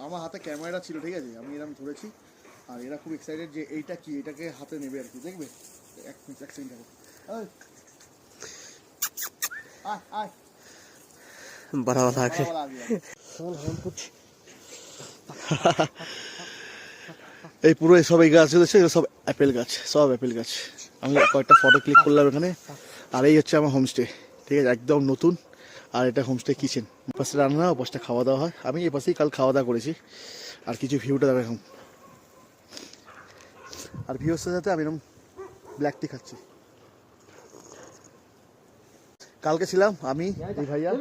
আমার হাতে ক্যামেরা ছিল, ঠিক আছে, আমি এরকম ধরেছি। আর এরা খুব এক্সাইটেড যে এইটা কি, এটাকে হাতে নেবে আর কি, দেখবে। এক সেকেন্ড দেখো, बड़ा वाला आके এই পুরো সব এই গাছ রয়েছে, এগুলো সব অ্যাপেল গাছ, সব অ্যাপেল গাছ। আমি কয়েকটা ফটো ক্লিক করলাম এখানে। আর এই হচ্ছে আমার হোমস্টে, ঠিক আছে, একদম নতুন। আর এটা হোমস্টে কিচেন, পাশে রান্না, পাশে খাওয়া দাওয়া হয়। আমি এই পাশেই কাল খাওয়া দাওয়া করেছি। আর কিছু ভিউটা দেখো এখন। আর ভিউর সাথে আমি এরকম ব্ল্যাক টি খাচ্ছি। কালকে ছিলাম আমি, এই ভাইয়া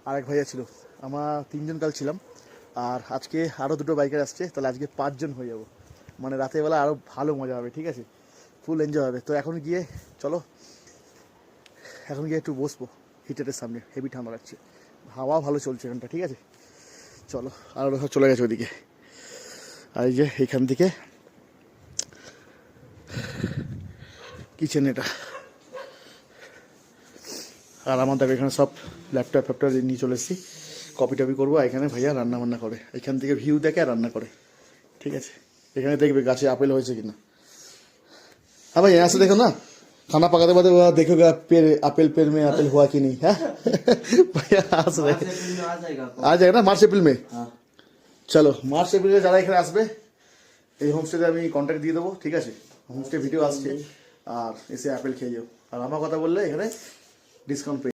আর এক ভাইয়া ছিল, আমরা 3 জন কাল ছিলাম। আর আজকে আরও 2টো বাইকার আসছে, তাহলে আজকে 5 জন হয়ে যাবো। মানে রাতের বেলা আরও ভালো মজা হবে, ঠিক আছে, ফুল এনজয় হবে। তো এখন গিয়ে চলো, এখন গিয়ে একটু বসবো হিটারের সামনে, হেভি ঠান্ডা লাগছে, হাওয়া ভালো চলছে এখানটা, ঠিক আছে। চলো, আর ওরা চলে গেছে ওইদিকে। আর এই যে এইখান থেকে কিচেন এটা। আর আমাদের এখানে সব ল্যাপটপ ফ্যাপটপ নিয়ে চলে এসেছি, কপি টপি করবো। এখানে ভাইয়া রান্না বান্না করে, এখান থেকে ভিউ দেখে আর রান্না করে, ঠিক আছে। এখানে দেখবে গাছে আপেল হয়েছে কিনা। हाँ भाई, यहाँ से देखो ना, खाना पकाते पकाते वो देखोगे पेड़, एप्पल पेड़ में एप्पल हुआ कि नहीं है। भैया हंस रहे, आ जाएगा ना मार्च अप्रैल में। চলো, মার্চ এপ্রিলে যারা এখানে আসবে এই হোমস্টেতে আমি কন্ট্যাক্ট দিয়ে দেবো, ঠিক আছে। হোমস্টে ভিডিও আসছে, আর এসে অ্যাপেল খেয়ে যাও। আর আমার কথা বললে এখানে ডিসকাউন্ট পেয়ে